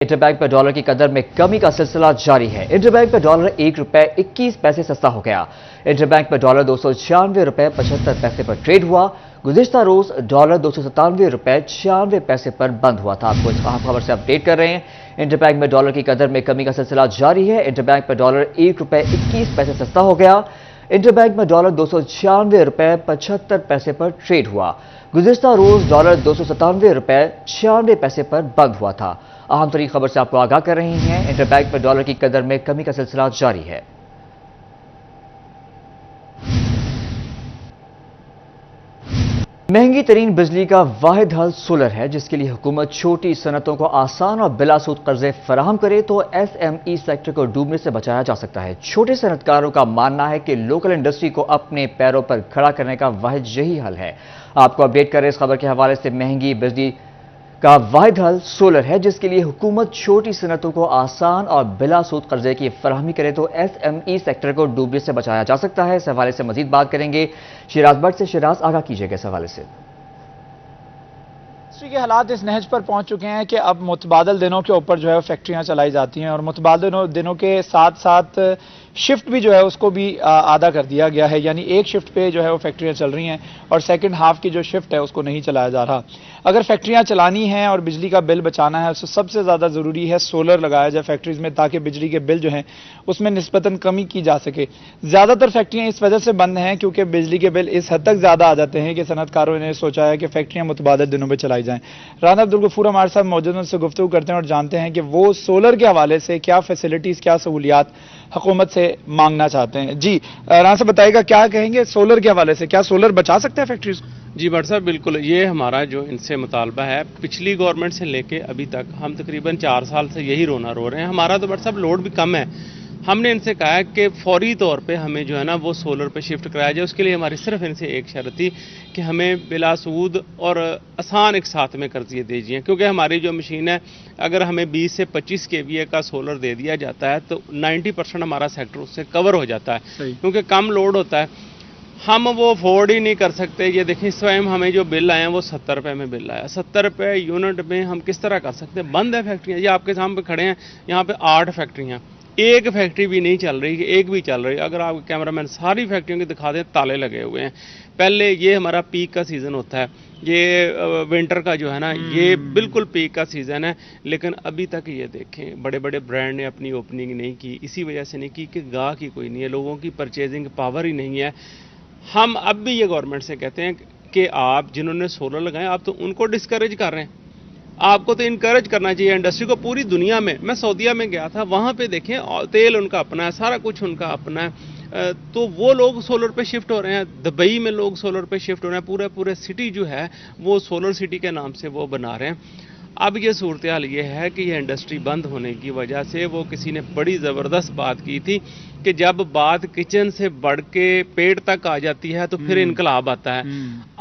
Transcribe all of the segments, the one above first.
Interbank पर dollar की कदर में कमी का सिलसिला जारी है। इंटरबैंक पर डॉलर 1 रुपए 21 पैसे सस्ता हो गया। इंटरबैंक पर डॉलर 296 रुपए 75 पैसे पर ट्रेड हुआ। गुज़िश्ता रोज डॉलर 297 रुपए 96 पैसे पर बंद हुआ था। आपको इस अहम खबर से अपडेट कर रहे हैं। इंटरबैंक में डॉलर की कदर में कमी का सिलसिला जारी है। इंटरबैंक पर डॉलर 1 रुपए 21 पैसे सस्ता हो गया। इंटरबैंक में डॉलर 296 रुपए 75 पैसे पर ट्रेड हुआ। गुज़िश्ता रोज डॉलर 297 रुपए 96 पैसे पर बंद हुआ था। अहम तरीन खबर से आपको आगाह कर रहे हैं। इंटरबैंक पर डॉलर की कदर में कमी का सिलसिला जारी है। महंगी तरीन बिजली का वाहिद हल सोलर है, जिसके लिए हुकूमत छोटी सनतों को आसान और बिलासूद कर्जे फराहम करे तो एसएमई सेक्टर को डूबने से बचाया जा सकता है। छोटे सनतकारों का मानना है कि लोकल इंडस्ट्री को अपने पैरों पर खड़ा करने का वाहिद यही हल है। आपको अपडेट करें इस खबर के हवाले से। महंगी बिजली का वाहिद हल सोलर है, जिसके लिए हुकूमत छोटी सनतों को आसान और बिलासूद कर्जे की फराहमी करे तो एसएमई सेक्टर को डूबने से बचाया जा सकता है। इस हवाले से मजीद बात करेंगे शिराज भट्ट से। शिराज, आगाह कीजिएगा इस हवाले से। इंडस्ट्री के हालात इस नहज पर पहुंच चुके हैं कि अब मुतबादल दिनों के ऊपर जो है फैक्ट्रियां चलाई जाती हैं और मुतबादल दिनों के साथ साथ शिफ्ट भी जो है उसको भी आधा कर दिया गया है। यानी एक शिफ्ट पे जो है वो फैक्ट्रियां चल रही हैं और सेकंड हाफ की जो शिफ्ट है उसको नहीं चलाया जा रहा। अगर फैक्ट्रियां चलानी हैं और बिजली का बिल बचाना है तो सबसे ज़्यादा ज़रूरी है सोलर लगाया जाए फैक्ट्रीज में, ताकि बिजली के बिल जो हैं उसमें निस्बतन कमी की जा सके। ज़्यादातर फैक्ट्रियां इस वजह से बंद हैं क्योंकि बिजली के बिल इस हद तक ज़्यादा आ जाते हैं कि सनतकारों ने सोचा है कि फैक्ट्रियां मुतबादल दिनों पर चलाई जाएँ। राना अब्दुल गफूर हमारे साथ मौजूद, उनसे गुफ्तगू करते हैं और जानते हैं कि वो सोलर के हवाले से क्या फैसिलिटीज़, क्या सहूलियात हुकूमत से मांगना चाहते हैं। जी राना साहब बताइएगा, क्या कहेंगे सोलर के हवाले से, क्या सोलर बचा सकता है फैक्ट्रीज को? जी भट्ट साहब, बिल्कुल ये हमारा जो इनसे मुतालबा है, पिछली गवर्नमेंट से लेके अभी तक हम तकरीबन 4 साल से यही रोना रो रहे हैं। हमारा तो भट्ट साहब लोड भी कम है। हमने इनसे कहा है कि फौरी तौर पे हमें जो है ना वो सोलर पे शिफ्ट कराया जाए। उसके लिए हमारी सिर्फ इनसे एक शर्त थी कि हमें बिलासूद और आसान एक साथ में कर्जे दीजिए, क्योंकि हमारी जो मशीन है अगर हमें 20 से 25 केवीए का सोलर दे दिया जाता है तो 90% हमारा सेक्टर उससे कवर हो जाता है, क्योंकि कम लोड होता है। हम वो अफोर्ड ही नहीं कर सकते। ये देखें इस टाइम हमें जो बिल आया वो 70 रुपये में बिल आया। 70 रुपये यूनिट में हम किस तरह कर सकते हैं? बंद है फैक्ट्रियाँ। ये आपके सामने खड़े हैं, यहाँ पे 8 फैक्ट्रियाँ, एक फैक्ट्री भी नहीं चल रही, एक भी चल रही। अगर आप कैमरामैन सारी फैक्ट्रियों के दिखा दें, ताले लगे हुए हैं। पहले ये हमारा पीक का सीज़न होता है, ये विंटर का जो है ना ये बिल्कुल पीक का सीज़न है, लेकिन अभी तक ये देखें बड़े बड़े ब्रांड ने अपनी ओपनिंग नहीं की। इसी वजह से नहीं की कि गाहक ही कोई नहीं है, लोगों की परचेजिंग पावर ही नहीं है। हम अब भी ये गवर्नमेंट से कहते हैं कि आप जिन्होंने सोलर लगाए आप तो उनको डिस्करेज कर रहे हैं। आपको तो इनकरेज करना चाहिए इंडस्ट्री को। पूरी दुनिया में, मैं सऊदीया में गया था, वहाँ पे देखें तेल उनका अपना है, सारा कुछ उनका अपना है, तो वो लोग सोलर पे शिफ्ट हो रहे हैं। दुबई में लोग सोलर पे शिफ्ट हो रहे हैं। पूरे सिटी जो है वो सोलर सिटी के नाम से वो बना रहे हैं। अब ये सूरत हाल ये है कि ये इंडस्ट्री बंद होने की वजह से वो किसी ने बड़ी ज़बरदस्त बात की थी कि जब बात किचन से बढ़ के पेट तक आ जाती है तो फिर इनकलाब आता है।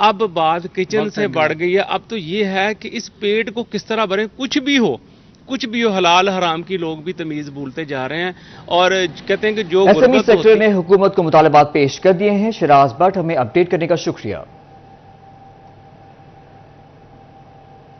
अब बात किचन से बढ़ गई है। अब तो ये है कि इस पेट को किस तरह भरें। कुछ भी हो, हलाल हराम की लोग भी तमीज़ भूलते जा रहे हैं और कहते हैं कि जो एसएमई सेक्टर ने हुकूमत को मुतालबात पेश कर दिए हैं। शिराज भट्ट, हमें अपडेट करने का शुक्रिया।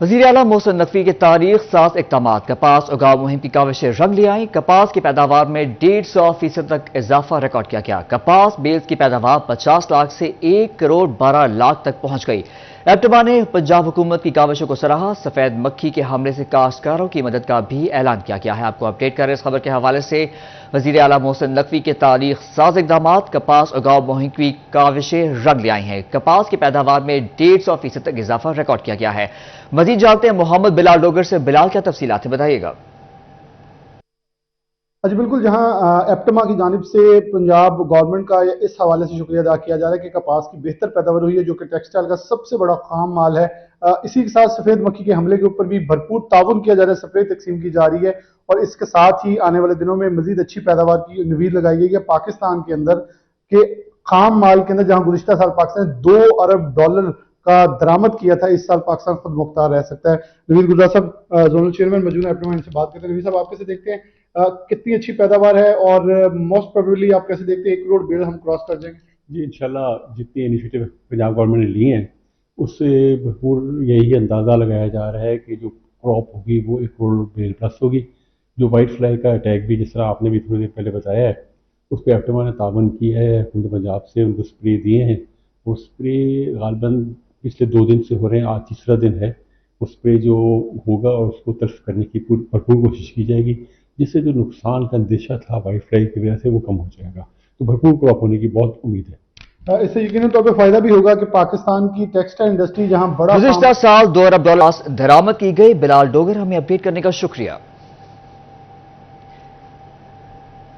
वज़ीर आला मोहसिन नकवी के तारीख साज इक़दामात कपास उगाव मुहिम की काविशें रंग ले आई। कपास की पैदावार में 150% तक इजाफा रिकॉर्ड किया गया। कपास बेल्स की पैदावार 50 लाख से 1 करोड़ 12 लाख तक पहुंच गई। एप्टमा ने पंजाब हुकूमत की काविशों को सराहा। सफेद मक्खी के हमले से काश्तकारों की मदद का भी ऐलान किया गया है। आपको अपडेट कर रहे इस खबर के हवाले से। वज़ीर आला मोहसिन नकवी के तारीख साज इक़दामात कपास उगाव मुहिम की काविशें रंग ले आई हैं। कपास की पैदावार में 150% तक इजाफा रिकॉर्ड किया गया है। मजीद जानते हैं मोहम्मद बिलाल डोगर से। बिलाल, क्या तफसीलात है, बताइएगा। अच्छा बिल्कुल, जहां एप्टमा की जानिब से पंजाब गवर्नमेंट का इस हवाले से शुक्रिया अदा किया जा रहा है कि कपास की बेहतर पैदावार हुई है, जो कि टेक्सटाइल का सबसे बड़ा खाम माल है। इसी के साथ सफेद मक्खी के हमले के ऊपर भी भरपूर ताउन किया जा रहा है, स्प्रे तकसीम की जा रही है और इसके साथ ही आने वाले दिनों में मजीद अच्छी पैदावार की नवीद लगाई गई है। पाकिस्तान के अंदर के खाम माल के अंदर जहां गुज़िश्ता साल पाकिस्तान ने $2 अरब का दरामद किया था, इस साल पाकिस्तान खुद मुख्तार रह सकता है। नवीद गुलजार साहब जोनल चेयरमैन मौजूद हैं एप्टमा, इनसे बात करते हैं। नवीद साहब, आप कैसे देखते हैं कितनी अच्छी पैदावार है और मोस्ट प्रोबेबली आप कैसे देखते हैं 1 करोड़ बेल हम क्रॉस कर जाएंगे? जी इंशाल्लाह जितनी इनिशिएटिव पंजाब गवर्नमेंट ने लिए हैं उससे भरपूर यही अंदाज़ा लगाया जा रहा है कि जो क्रॉप होगी वो 1 करोड़ बेल प्लस होगी। जो वाइट फ्लाई का अटैक भी जिस तरह आपने भी थोड़ी देर पहले बताया है, उस पर एप्टमा ने तावन किया है, उनको पंजाब से उनको स्प्रे दिए हैं। वो स्प्रे गालबन पिछले 2 दिन से हो रहे हैं, आज तीसरा दिन है। वो स्प्रे जो होगा और उसको तल्फ करने की भरपूर कोशिश की जाएगी, जिससे जो नुकसान का अंदेशा था वाइट फ्लाई की वजह से वो कम हो जाएगा। तो भरपूर क्रॉप होने की बहुत उम्मीद है। इससे यकीनन तौर पे फायदा भी होगा कि पाकिस्तान की टेक्सटाइल इंडस्ट्री जहां बड़ा गुज़िश्ता साल $2 अरब दरामद की गई। बिलाल डोगर, हमें अपडेट करने का शुक्रिया।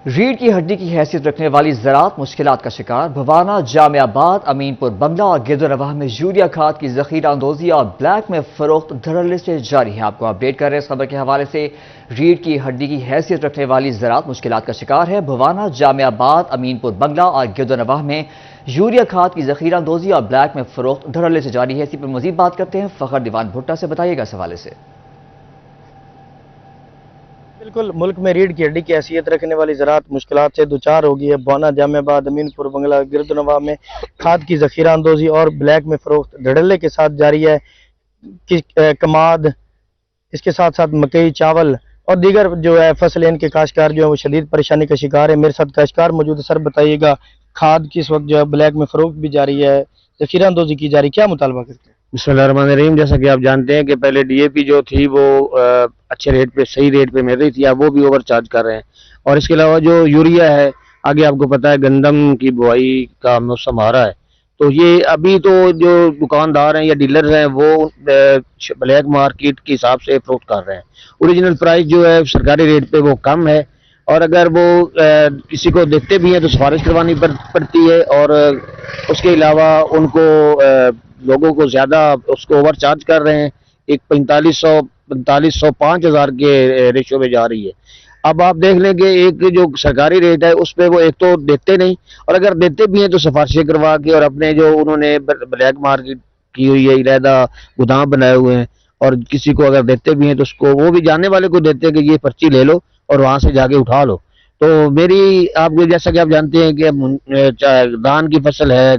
रीढ़ की हड्डी की हैसियत रखने वाली ज़राअत मुश्किलात का शिकार। भवाना, जामियाबाद, अमीनपुर बंगला और गिरदोनवाह में यूरिया खाद की ज़ख़ीरा अंदोज़ी और ब्लैक में फरोख्त धड़ल्ले से जारी है। आपको अपडेट कर रहे हैं इस खबर के हवाले से। रीढ़ की हड्डी की हैसियत रखने वाली ज़राअत मुश्किलात का शिकार है। भवाना, जामियाबाद, अमीनपुर बंगला और गिरदोनवाह में यूरिया खाद की ज़ख़ीरा अंदोज़ी और ब्लैक में फरोख्त धड़ल्ले से जारी है। इसी पर मज़ीद बात करते हैं फ़खर दीवान भुट्टा से। बताइएगा इस हवाले से। बिल्कुल, मुल्क में रीढ़ की हड्डी की हैसियत रखने वाली ज़राअत मुश्किलात से दुचार हो गई है। बौना, जामियाबाद, अमीनपुर बंगला, गिरदोनवाह में खाद की ज़ख़ीरा अंदोज़ी और ब्लैक में फरोख्त धड़ल्ले के साथ जारी है। कमाद, इसके साथ साथ मकई, चावल और दीगर जो है फसलें, इनके काश्तकार जो है वो शदीद परेशानी का शिकार है। मेरे साथ काश्तकार मौजूद है। सर बताइएगा, खाद की इस वक्त जो है ब्लैक में फरोख्त भी जारी है, ज़ख़ीरा अंदोज़ी की जा रही, क्या मुतालबा करते हैं? बिस्मिल्लाहिर्रहमानिर्रहीम। जैसा कि आप जानते हैं कि पहले डीएपी जो थी वो अच्छे रेट पे, सही रेट पे मिल रही थी, अब वो भी ओवर चार्ज कर रहे हैं। और इसके अलावा जो यूरिया है, आगे आपको पता है गंदम की बुआई का मौसम आ रहा है, तो ये अभी तो जो दुकानदार हैं या डीलर्स हैं वो ब्लैक मार्केट के हिसाब से फरोख्त कर रहे हैं। ओरिजिनल प्राइस जो है सरकारी रेट पे वो कम है, और अगर वो किसी को देते भी हैं तो सिफारिश करवानी पड़ती है, और उसके अलावा उनको लोगों को ज़्यादा उसको ओवर चार्ज कर रहे हैं। एक 4500 5000 के रेशो में जा रही है। अब आप देख लें कि एक जो सरकारी रेट है उस पर वो एक तो देते नहीं, और अगर देते भी हैं तो सिफारिशें करवा के, और अपने जो उन्होंने ब्लैक मार्केट की हुई है, इरादा गोदाम बनाए हुए हैं, और किसी को अगर देते भी हैं तो उसको वो भी जानने वाले को देते हैं कि ये पर्ची ले लो और वहाँ से जाके उठा लो। तो मेरी आपको, जैसा कि आप जानते हैं कि धान की फसल है,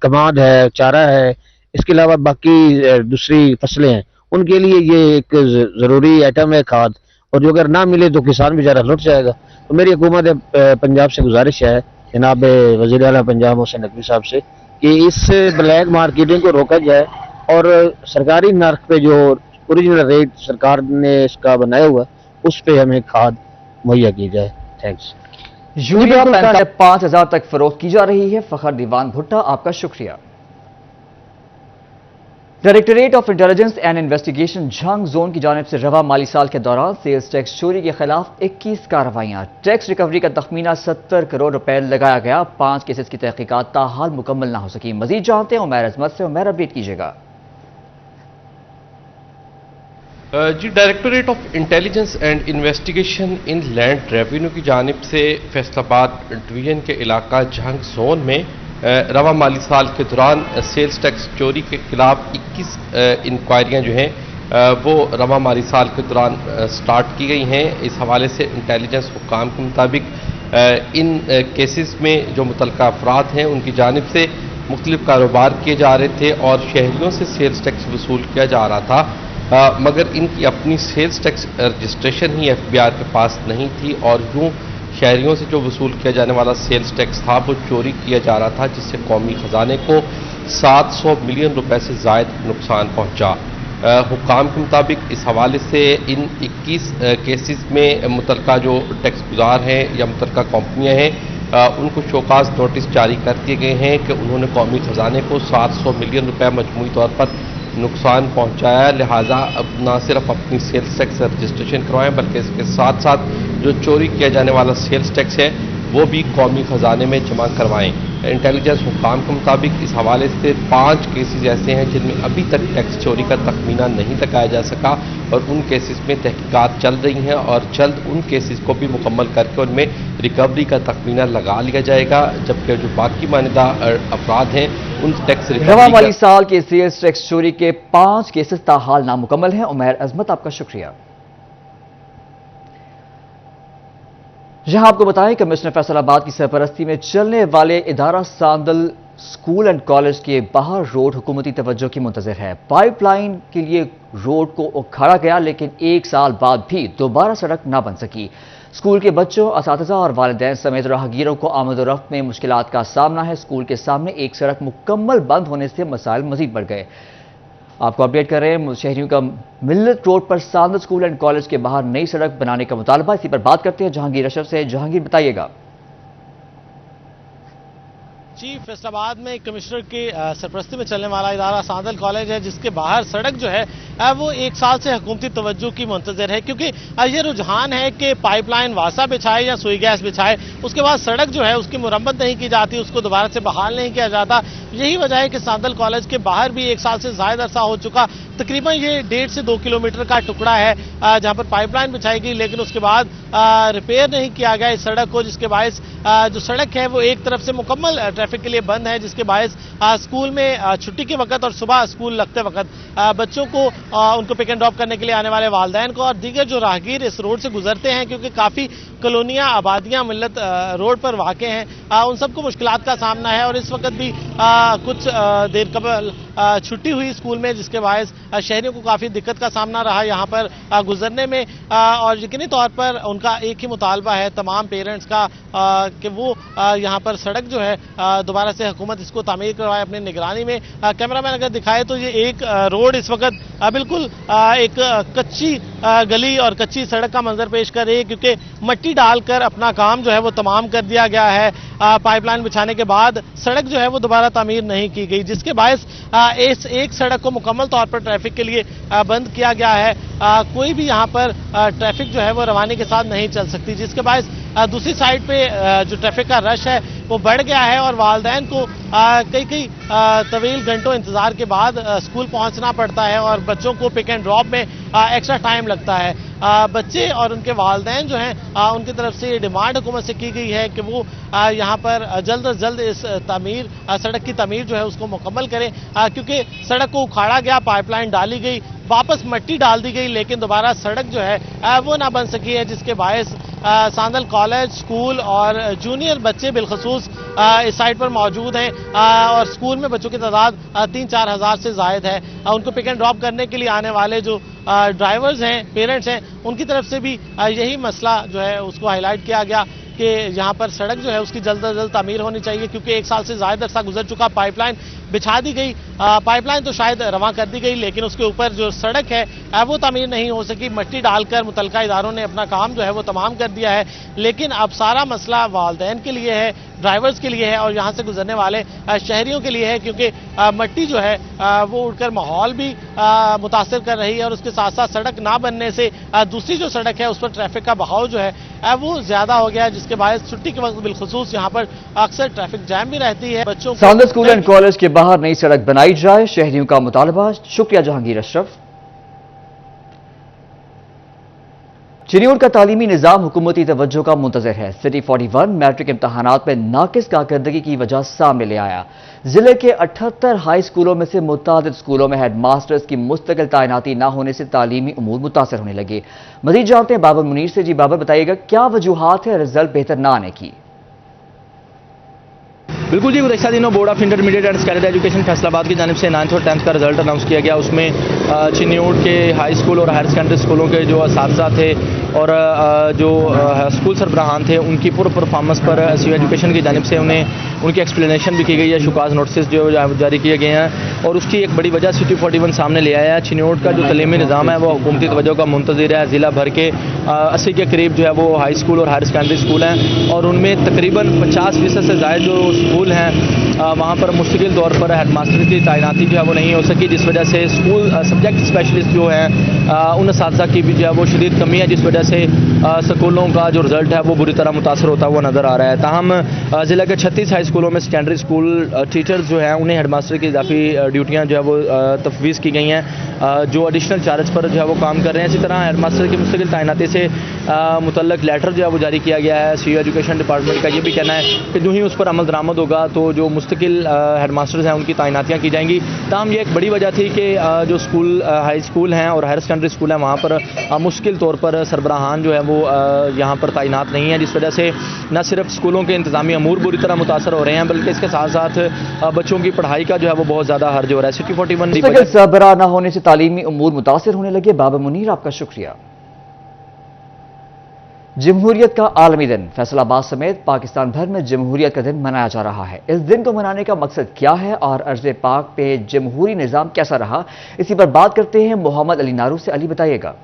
कमाद है, चारा है, इसके अलावा बाकी दूसरी फसलें हैं, उनके लिए ये एक ज़रूरी आइटम है खाद, और जो अगर ना मिले तो किसान बेचारा लुट जाएगा। तो मेरी हुकूमत पंजाब से गुजारिश है जनाब वज़ीर आला पंजाब मोहसिन नकवी साहब से कि इस ब्लैक मार्केटिंग को रोका जाए, और सरकारी नर्क पे जो ओरिजिनल रेट सरकार ने इसका बनाया हुआ उस पे हमें खाद मुहैया की जाए। थैंक्स। यूरिया 5000 तक फरोख्त की जा रही है। फ़खर दीवान भुट्टा, आपका शुक्रिया। Directorate of intelligence and investigation Jhang zone की जानिब से रवा माली साल के दौरान सेल्स टैक्स चोरी के खिलाफ 21 कार्रवाइयां। टैक्स रिकवरी का तखमीना 70 करोड़ रुपए लगाया गया। 5 केसेस की तहकीकात ताहाल मुकम्मल ना हो सकी। मजीद जानते हैं उमैर अजमत से। उमैर, अपडेट कीजिएगा। जी, directorate of intelligence and investigation inland revenue की जानिब से फैसलाबाद डिवीजन के इलाका झंग जोन में रवा माली साल के दौरान सेल्स टैक्स चोरी के खिलाफ 21 इंक्वायरियाँ जो हैं वो रवा माली साल के दौरान स्टार्ट की गई हैं। इस हवाले से इंटेलिजेंस हुक्काम के मुताबिक इन केसेस में जो मुतल्लिका अफराद हैं उनकी जानिब से मुख्तलिफ कारोबार किए जा रहे थे और शहरियों से सेल्स टैक्स वसूल किया जा रहा था, मगर इनकी अपनी सेल्स टैक्स रजिस्ट्रेशन ही FBI के पास नहीं थी, और यूँ शहरियों से जो वसूल किया जाने वाला सेल्स टैक्स था वो चोरी किया जा रहा था, जिससे कौमी ख़जाने को 700 मिलियन रुपए से ज़ायद नुकसान पहुंचा। हुक्काम के मुताबिक इस हवाले से इन 21 केसेस में मुतल्लिका जो टैक्स गुजार हैं या मुतल्लिका कंपनियां हैं उनको शोकाज नोटिस जारी कर दिए गए हैं कि उन्होंने कौमी ख़जाने को 700 मिलियन रुपए मजमूई तौर पर नुकसान पहुंचाया। लिहाजा अब न सिर्फ अपनी सेल्स टैक्स रजिस्ट्रेशन करवाएं बल्कि इसके साथ साथ जो चोरी किया जाने वाला सेल्स टैक्स है वो भी कौमी ख़जाने में जमा करवाएं। इंटेलिजेंस हुक्काम के मुताबिक इस हवाले से 5 केसेस ऐसे हैं जिनमें अभी तक टैक्स चोरी का तखमीना नहीं लगाया जा सका, और उन केसेस में तहकीकात चल रही हैं और जल्द उन केसेस को भी मुकम्मल करके उनमें रिकवरी का तखमीना लगा लिया जाएगा, जबकि जो बाकी मानिदा अफराद हैं उन टैक्स रवा माली साल के सेल्स टैक्स चोरी के 5 केसेस ताहाल नामुकम्मल हैं। उमैर अजमत, आपका शुक्रिया। जहां आपको बताएं कमिश्नर फैसलाबाद की सरपरस्ती में चलने वाले इदारा सांदल स्कूल एंड कॉलेज के बाहर रोड हुकूमती तवज्जो की मुंतज़िर है। पाइपलाइन के लिए रोड को उखाड़ा गया, लेकिन 1 साल बाद भी दोबारा सड़क ना बन सकी। स्कूल के बच्चों, असातिज़ा और वालिदैन समेत राहगीरों को आमद-ओ-रफ्त में मुश्किलात का सामना है। स्कूल के सामने एक सड़क मुकम्मल बंद होने से मसाइल मजीद बढ़ गए। आपको अपडेट कर रहे हैं, शहरियों का मिल्लत रोड पर सांदल स्कूल एंड कॉलेज के बाहर नई सड़क बनाने का मुतालबा। इसी पर बात करते हैं जहांगीर अशरफ से। जहांगीर, बताइएगा। जी, फैसलाबाद में कमिश्नर की सरपरस्ती में चलने वाला इदारा सांदल कॉलेज है, जिसके बाहर सड़क जो है वो 1 साल से हुकूमती तवज्जो की मुंतज़िर है, क्योंकि ये रुझान है कि पाइपलाइन वासा बिछाए या सुई गैस बिछाए, उसके बाद सड़क जो है उसकी मुरम्मत नहीं की जाती, उसको दोबारा से बहाल नहीं किया जाता। यही वजह है कि सांदल कॉलेज के बाहर भी 1 साल से ज़्यादा अरसा हो चुका, तकरीबन ये 1.5 से 2 किलोमीटर का टुकड़ा है जहां पर पाइपलाइन बिछाई गई, लेकिन उसके बाद रिपेयर नहीं किया गया इस सड़क को, जिसके बायस जो सड़क है वो एक तरफ से मुकम्मल ट्रैफिक के लिए बंद है, जिसके बायस स्कूल में छुट्टी के वक्त और सुबह स्कूल लगते वक्त बच्चों को उनको पिक एंड ड्रॉप करने के लिए आने वाले वालिदैन को और दीगर जो राहगीर इस रोड से गुजरते हैं, क्योंकि काफ़ी कॉलोनियाँ, आबादियाँ मिल्लत रोड पर वाक़ हैं, उन सबको मुश्किलात का सामना है। और इस वक्त भी कुछ देर कबल छुट्टी हुई स्कूल में, जिसके बायस शहरियों को काफ़ी दिक्कत का सामना रहा यहाँ पर गुजरने में। और यकीनी तौर पर उनका एक ही मुतालबा है तमाम पेरेंट्स का कि वो यहाँ पर सड़क जो है दोबारा से हुकूमत इसको तामीर करवाए अपनी निगरानी में। कैमरामैन अगर दिखाए तो ये एक रोड इस वक्त बिल्कुल एक कच्ची गली और कच्ची सड़क का मंजर पेश कर रही है, क्योंकि मट्टी डालकर अपना काम जो है वो तमाम कर दिया गया है। पाइपलाइन बिछाने के बाद सड़क जो है वो दोबारा तामीर नहीं की गई, जिसके बायस इस एक सड़क को मुकम्मल तौर पर ट्रैफिक के लिए बंद किया गया है। कोई भी यहाँ पर ट्रैफिक जो है वो रवानी के साथ नहीं चल सकती, जिसके बायस दूसरी साइड पे जो ट्रैफिक का रश है वो बढ़ गया है और वालिदैन को कई तवील घंटों इंतजार के बाद स्कूल पहुंचना पड़ता है और बच्चों को पिक एंड ड्रॉप में एक्स्ट्रा टाइम लगता है। बच्चे और उनके वालिदैन जो हैं उनकी तरफ से ये डिमांड हुकूमत से की गई है कि वो यहाँ पर जल्द अज जल्द इस सड़क की तमीर जो है उसको मुकम्मल करें, क्योंकि सड़क को उखाड़ा गया, पाइपलाइन डाली गई, वापस मट्टी डाल दी गई, लेकिन दोबारा सड़क जो है वो ना बन सकी है, जिसके बायस सांदल कॉलेज, स्कूल और जूनियर बच्चे बिलखसूस इस साइड पर मौजूद हैं और स्कूल में बच्चों की तादाद 3-4 हज़ार से ज़ायद है। उनको पिक एंड ड्रॉप करने के लिए आने वाले जो ड्राइवर्स हैं, पेरेंट्स हैं, उनकी तरफ से भी यही मसला जो है उसको हाईलाइट किया गया कि यहाँ पर सड़क जो है उसकी जल्द अज जल्द तामीर होनी चाहिए, क्योंकि 1 साल से ज़्यादा अरसा गुजर चुका। पाइपलाइन बिछा दी गई, पाइपलाइन तो शायद रवां कर दी गई, लेकिन उसके ऊपर जो सड़क है वो तामीर नहीं हो सकी। मट्टी डालकर मुतलका इदारों ने अपना काम जो है वो तमाम कर दिया है, लेकिन अब सारा मसला वालिदैन के लिए है, ड्राइवर्स के लिए है और यहाँ से गुजरने वाले शहरियों के लिए है, क्योंकि मट्टी जो है वो उड़कर माहौल भी मुतासर कर रही है और उसके साथ साथ सड़क ना बनने से दूसरी जो सड़क है उस पर ट्रैफिक का बहाव जो है वो ज्यादा हो गया है, जिसके बायस छुट्टी के वक्त बिलखुसूस यहाँ पर अक्सर ट्रैफिक जैम भी रहती है। बच्चों को सांदल स्कूल एंड कॉलेज के बाहर नई सड़क बनाई जाए, शहरियों का मुतालबा। शुक्रिया जहांगीर अशरफ। चिन्योड़ का तालीमी निज़ाम हुकूमती तवज्जो का मुंतज़िर है। सिटी 41 मैट्रिक इम्तहानात में नाकिस कारकर्दगी की वजह सामने ले आया। जिले के 78 हाई स्कूलों में से मुतादिद स्कूलों में हेड मास्टर्स की मुस्तकिल तैनाती न होने से तालीमी उमूर मुतासर होने लगे। मजीद जानते हैं बाबर मुनीर से। जी बाबर, बताइएगा क्या वजूहात है रिजल्ट बेहतर न आने की? बिल्कुल जी, गुज़श्ता दिनों board of intermediate and secondary education Faisalabad की जानिब से 9th और 10th का रिजल्ट अनाउंस किया गया। उसमें चिन्योड़ के हाई स्कूल और हायर सेकेंडरी स्कूलों के जो असातिज़ा थे और जो स्कूल सरबराहान थे उनकी पूरी परफॉर्मेंस पर सी एजुकेशन की जानिब से उन्हें उनकी एक्सप्लेनेशन भी की गई है, शुकाज नोटिस जो जारी किए गए हैं और उसकी एक बड़ी वजह सिटी 41 सामने ले आया है। चिन्योड़ का जो तलीमी निज़ाम है वो हुकूमती तवज्जो का मुंतज़िर है। ज़िला भर के 80 के करीब जो है वो हाई स्कूल और हायर सेकेंडरी स्कूल हैं और उनमें तकरीबन 50% से ज़्यादा जो स्कूल हैं वहाँ पर मुस्तकिल तौर पर हेड मास्टर की तैनाती जो है वो नहीं हो सकी, जिस वजह से स्कूल सब्जेक्ट स्पेशलिस्ट जो हैं उन असातिज़ा की भी जो है वो शदीद कमी है, जिस वजह से स्कूलों का जो रिज़ल्ट है वो बुरी तरह मुतासर होता हुआ नज़र आ रहा है। ताहम ज़िले के 36 हाई स्कूलों में सेकेंडरी स्कूल टीचर्स जो हैं उन्हें हेड मास्टर की इजाफी ड्यूटियाँ जो है वो तफवीज़ की गई हैं, जो एडिशनल चार्ज पर जो है वो काम कर रहे हैं। इसी तरह हेड मास्टर की मुस्तकिल तैनाती से मुतल्लक लेटर जो है वो जारी किया गया है। सी एजुकेशन डिपार्टमेंट का ये भी कहना है कि जो ही उस पर अमल दरामद होगा तो जो मुस्तकिल हेड मास्टर्स हैं उनकी तैनातियाँ की जाएंगी। ताहम ये एक बड़ी वजह थी कि जो स्कूल हाई स्कूल हैं और हायर सेकेंडरी स्कूल हैं वहाँ पर मुश्किल तौर पर सरबराहान जो है वो यहाँ पर तैनात नहीं है, जिस वजह से न सिर्फ स्कूलों के इंतजामी अमूर बुरी तरह मुतासर हो रहे हैं बल्कि इसके साथ साथ बच्चों की पढ़ाई का जो है वो बहुत ज़्यादा हर्ज हो रहा है। सिटी 41 सरबराह न होने से तालीमी उमूर मुतासर होने लगे। बाबा मुनीर, आपका शुक्रिया। जमहूरियत का आलमी दिन फैसलाबाद समेत पाकिस्तान भर में जमहूरियत का दिन मनाया जा रहा है। इस दिन को मनाने का मकसद क्या है और अर्ज़ पाक पे जमहूरी निज़ाम कैसा रहा, इसी पर बात करते हैं मोहम्मद अली नारू से। अली, बताइएगा।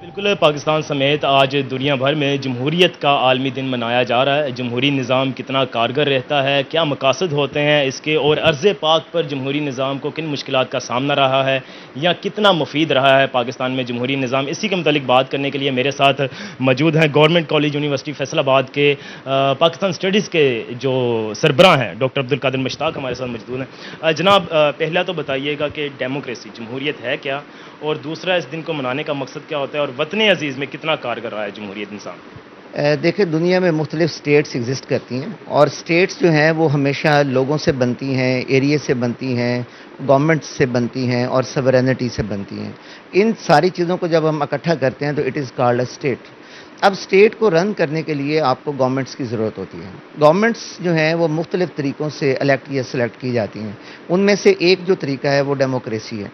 बिल्कुल, पाकिस्तान समेत आज दुनिया भर में जमहूरियत का आलमी दिन मनाया जा रहा है। जमहूरी निज़ाम कितना कारगर रहता है, क्या मकासद होते हैं इसके, और अर्ज़ पाक पर जमहूरी निज़ाम को किन मुश्किलात का सामना रहा है या कितना मुफीद रहा है पाकिस्तान में जमहूरी निज़ाम, इसी के मुतालिक बात करने के लिए मेरे साथ मौजूद हैं गवर्नमेंट कॉलेज यूनिवर्सिटी फैसलाबाद के पाकिस्तान स्टडीज़ के जो सरबराह हैं डॉक्टर अब्दुल कादिर मुश्ताक हमारे साथ मौजूद हैं। जनाब, पहला तो बताइएगा कि डेमोक्रेसी जमहूरियत है क्या, और दूसरा इस दिन को मनाने का मकसद क्या होता है, और वतन अजीज़ में कितना कारगर रहा है जमहूरियत निज़ाम। देखिए, दुनिया में मुख्तलिफ स्टेट्स एग्जिस्ट करती हैं और स्टेट्स जो हैं वो हमेशा लोगों से बनती हैं, एरिया से बनती हैं, गवर्नमेंट से बनती हैं और सवरेनिटी से बनती हैं। इन सारी चीज़ों को जब हम इकट्ठा करते हैं तो it is called a state. अब स्टेट को रन करने के लिए आपको गवर्नमेंट्स की ज़रूरत होती है। गवर्नमेंट्स जो हैं वो मुख्तलिफ तरीक़ों से इलेक्ट या सेलेक्ट की जाती हैं। उनमें से एक जो तरीका है वो डेमोक्रेसी है।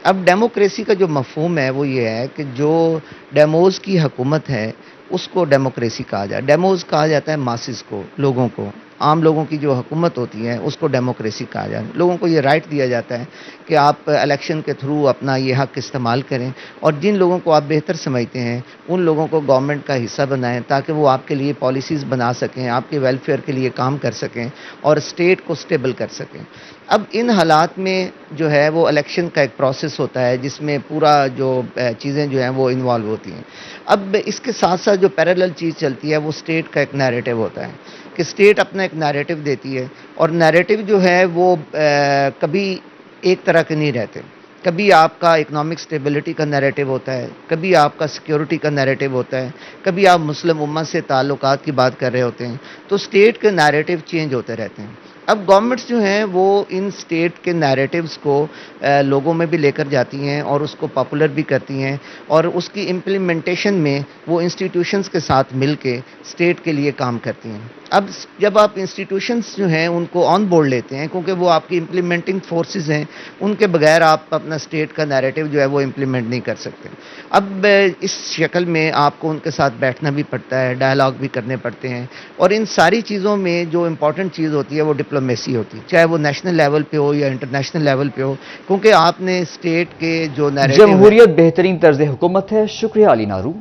अब डेमोक्रेसी का जो मफहूम है वो ये है कि जो डेमोज़ की हुकूमत है उसको डेमोक्रेसी कहा जाए। डेमोज़ कहा जाता है मासिस को, लोगों को, आम लोगों की जो हुकूमत होती है उसको डेमोक्रेसी कहा जाए। लोगों को ये राइट दिया जाता है कि आप इलेक्शन के थ्रू अपना ये हक इस्तेमाल करें और जिन लोगों को आप बेहतर समझते हैं उन लोगों को गवर्नमेंट का हिस्सा बनाएं ताकि वो आपके लिए पॉलिसीज़ बना सकें, आपके वेलफेयर के लिए काम कर सकें और स्टेट को स्टेबल कर सकें। अब इन हालात में जो है वो इलेक्शन का एक प्रोसेस होता है जिसमें पूरा जो चीज़ें जो हैं वो इन्वॉल्व होती हैं। अब इसके साथ साथ जो पैरेलल चीज़ चलती है वो स्टेट का एक नैरेटिव होता है कि स्टेट अपना एक नैरेटिव देती है और नैरेटिव जो है वो कभी एक तरह के नहीं रहते। कभी आपका इकोनॉमिक स्टेबिलिटी का नैरेटिव होता है, कभी आपका सिक्योरिटी का नैरेटिव होता है, कभी आप मुस्लिम उम्मत से ताल्लुकात की बात कर रहे होते हैं। तो स्टेट के नैरेटिव चेंज होते रहते हैं। अब गवर्नमेंट्स जो हैं वो इन स्टेट के नैरेटिव्स को लोगों में भी लेकर जाती हैं और उसको पॉपुलर भी करती हैं और उसकी इम्प्लीमेंटेशन में वो इंस्टीट्यूशंस के साथ मिलके स्टेट के लिए काम करती हैं। अब जब आप इंस्टीट्यूशंस जो हैं उनको ऑन बोर्ड लेते हैं क्योंकि वो आपकी इम्प्लीमेंटिंग फोर्सेस हैं, उनके बगैर आप अपना स्टेट का नैरेटिव जो है वो इम्प्लीमेंट नहीं कर सकते। अब इस शक्ल में आपको उनके साथ बैठना भी पड़ता है, डायलॉग भी करने पड़ते हैं और इन सारी चीज़ों में जो इम्पॉर्टेंट चीज़ होती है वो डिप्लोमेसी होती है, चाहे वो नेशनल लेवल पे हो या इंटरनेशनल लेवल पे हो, क्योंकि आपने स्टेट के जो नैरेटिव जमहूरियत बेहतरीन तर्ज हुकूमत है। शुक्रिया अली नारू।